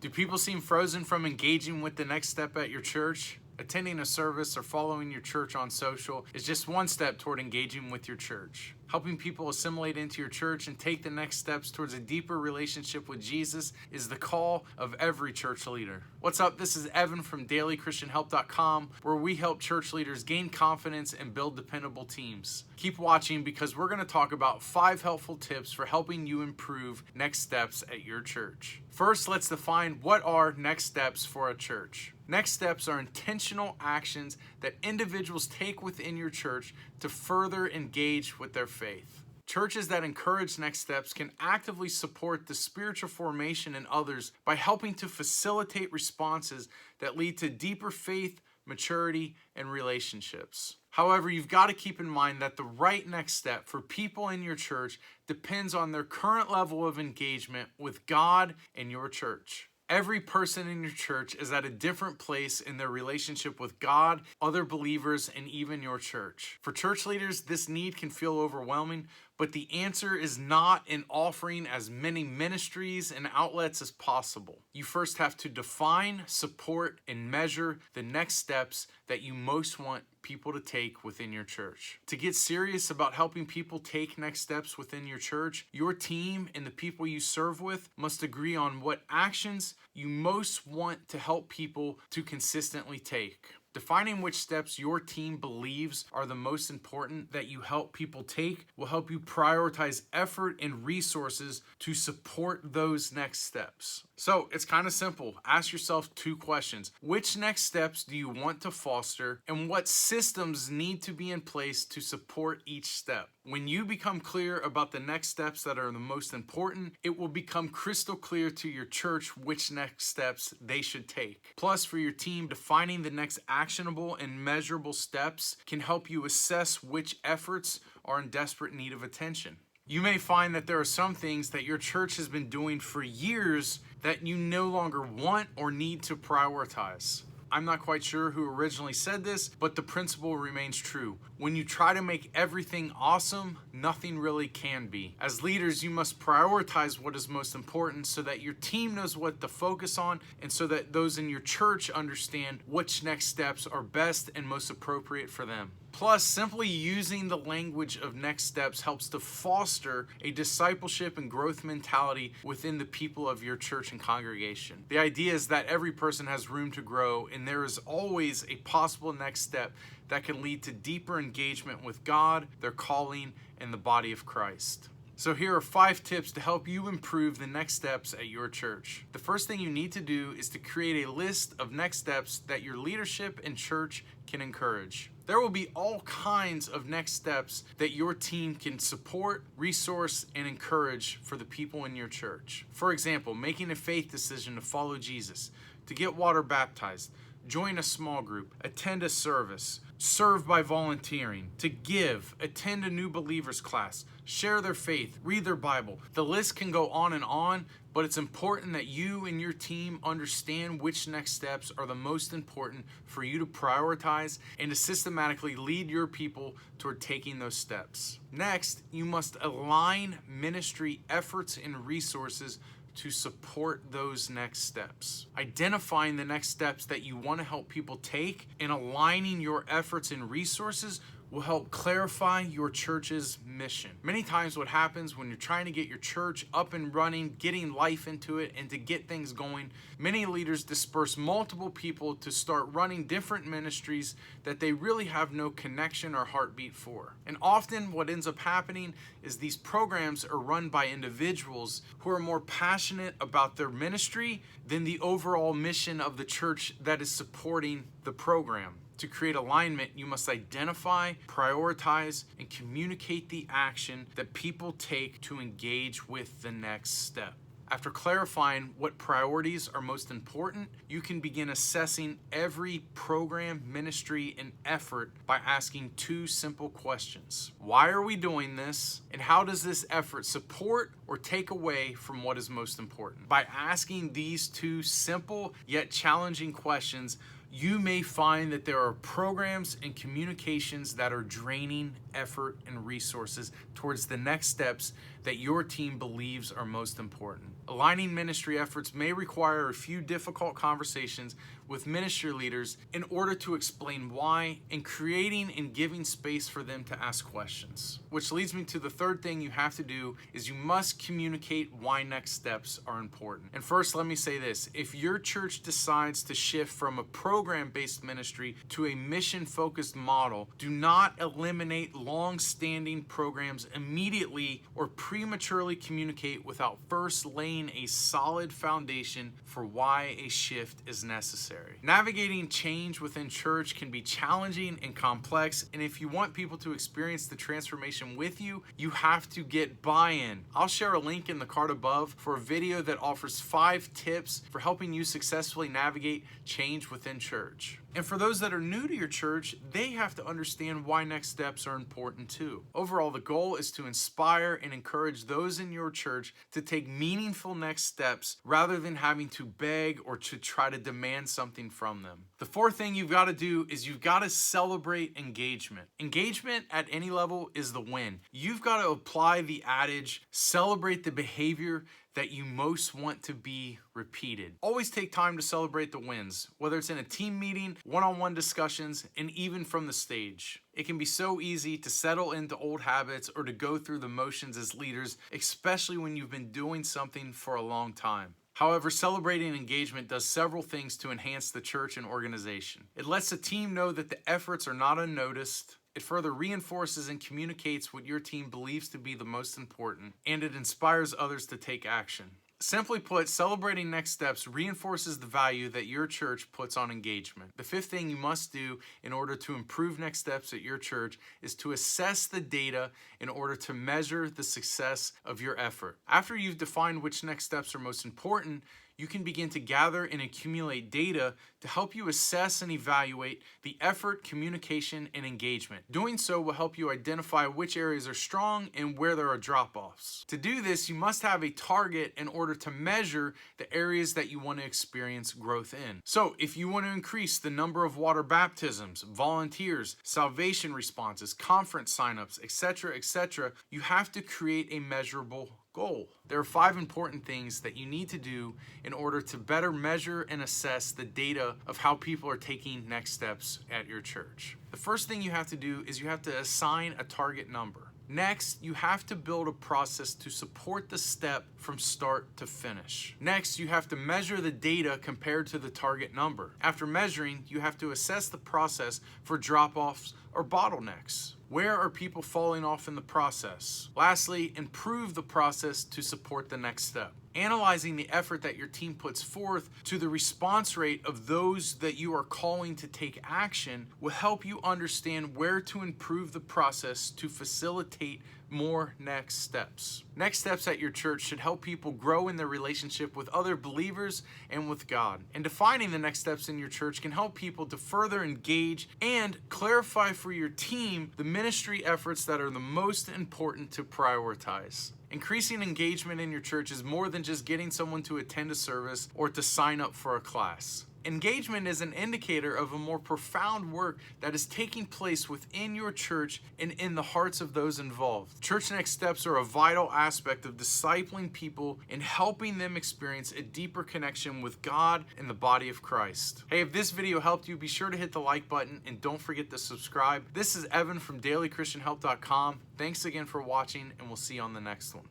Do people seem frozen from engaging with the next step at your church? Attending a service or following your church on social is just one step toward engaging with your church. Helping people assimilate into your church and take the next steps towards a deeper relationship with Jesus is the call of every church leader. What's up? This is Evan from dailychristianhelp.com, where we help church leaders gain confidence and build dependable teams. Keep watching because we're going to talk about 5 helpful tips for helping you improve next steps at your church. First, let's define what are next steps for a church. Next steps are intentional actions that individuals take within your church to further engage with their faith. Churches that encourage next steps can actively support the spiritual formation in others by helping to facilitate responses that lead to deeper faith, maturity, and relationships. However, you've got to keep in mind that the right next step for people in your church depends on their current level of engagement with God and your church. Every person in your church is at a different place in their relationship with God, other believers, and even your church. For church leaders, this need can feel overwhelming, but the answer is not in offering as many ministries and outlets as possible. You first have to define, support, and measure the next steps that you most want people to take within your church. To get serious about helping people take next steps within your church, your team and the people you serve with must agree on what actions you most want to help people to consistently take. Defining which steps your team believes are the most important that you help people take will help you prioritize effort and resources to support those next steps. So it's kind of simple. Ask yourself 2 questions. Which next steps do you want to foster, and what systems need to be in place to support each step? When you become clear about the next steps that are the most important, it will become crystal clear to your church which next steps they should take. Plus, for your team, defining the next actionable and measurable steps can help you assess which efforts are in desperate need of attention. You may find that there are some things that your church has been doing for years that you no longer want or need to prioritize. I'm not quite sure who originally said this, but the principle remains true. When you try to make everything awesome, nothing really can be. As leaders, you must prioritize what is most important so that your team knows what to focus on and so that those in your church understand which next steps are best and most appropriate for them. Plus, simply using the language of next steps helps to foster a discipleship and growth mentality within the people of your church and congregation. The idea is that every person has room to grow, and there is always a possible next step that can lead to deeper engagement with God, their calling, and the body of Christ. So here are 5 tips to help you improve the next steps at your church. The first thing you need to do is to create a list of next steps that your leadership and church can encourage. There will be all kinds of next steps that your team can support, resource, and encourage for the people in your church. For example, making a faith decision to follow Jesus, to get water baptized, join a small group, attend a service, serve by volunteering, to give, attend a new believers class, share their faith, read their Bible. The list can go on, but it's important that you and your team understand which next steps are the most important for you to prioritize and to systematically lead your people toward taking those steps. Next, you must align ministry efforts and resources to support those next steps. Identifying the next steps that you want to help people take and aligning your efforts and resources will help clarify your church's mission. Many times what happens when you're trying to get your church up and running, getting life into it, and to get things going, many leaders disperse multiple people to start running different ministries that they really have no connection or heartbeat for. And often what ends up happening is these programs are run by individuals who are more passionate about their ministry than the overall mission of the church that is supporting the program. To create alignment, you must identify, prioritize, and communicate the action that people take to engage with the next step. After clarifying what priorities are most important, you can begin assessing every program, ministry, and effort by asking 2 simple questions. Why are we doing this? And how does this effort support or take away from what is most important? By asking these 2 simple yet challenging questions, you may find that there are programs and communications that are draining effort and resources towards the next steps that your team believes are most important. Aligning ministry efforts may require a few difficult conversations with ministry leaders in order to explain why, and creating and giving space for them to ask questions. Which leads me to the third thing you have to do is you must communicate why next steps are important. And first, let me say this. If your church decides to shift from a program-based ministry to a mission-focused model, do not eliminate long-standing programs immediately or prematurely communicate without first laying a solid foundation for why a shift is necessary. Navigating change within church can be challenging and complex, and if you want people to experience the transformation with you, you have to get buy-in. I'll share a link in the card above for a video that offers 5 tips for helping you successfully navigate change within church. And for those that are new to your church, they have to understand why next steps are important too. Overall, the goal is to inspire and encourage those in your church to take meaningful next steps rather than having to beg or to try to demand something from them. The fourth thing you've got to do is you've got to celebrate engagement. Engagement at any level is the win. You've got to apply the adage, celebrate the behavior that you most want to be repeated. Always take time to celebrate the wins, whether it's in a team meeting, one-on-one discussions, and even from the stage. It can be so easy to settle into old habits or to go through the motions as leaders, especially when you've been doing something for a long time. However, celebrating engagement does several things to enhance the church and organization. It lets the team know that the efforts are not unnoticed. It further reinforces and communicates what your team believes to be the most important, and it inspires others to take action. Simply put, celebrating next steps reinforces the value that your church puts on engagement. The fifth thing you must do in order to improve next steps at your church is to assess the data in order to measure the success of your effort. After you've defined which next steps are most important, you can begin to gather and accumulate data to help you assess and evaluate the effort, communication, and engagement. Doing so will help you identify which areas are strong and where there are drop-offs. To do this, you must have a target in order to measure the areas that you want to experience growth in. So, if you want to increase the number of water baptisms, volunteers, salvation responses, conference signups, etc., you have to create a measurable goal. There are 5 important things that you need to do in order to better measure and assess the data of how people are taking next steps at your church. The first thing you have to do is you have to assign a target number. Next, you have to build a process to support the step from start to finish. Next, you have to measure the data compared to the target number. After measuring, you have to assess the process for drop-offs or bottlenecks. Where are people falling off in the process? Lastly, improve the process to support the next step. Analyzing the effort that your team puts forth to the response rate of those that you are calling to take action will help you understand where to improve the process to facilitate more next steps. Next steps at your church should help people grow in their relationship with other believers and with God. And defining the next steps in your church can help people to further engage and clarify for your team the ministry efforts that are the most important to prioritize. Increasing engagement in your church is more than just getting someone to attend a service or to sign up for a class. Engagement is an indicator of a more profound work that is taking place within your church and in the hearts of those involved. Church next steps are a vital aspect of discipling people and helping them experience a deeper connection with God and the body of Christ. Hey, if this video helped you, be sure to hit the like button and don't forget to subscribe. This is Evan from dailychristianhelp.com. Thanks again for watching, and we'll see you on the next one.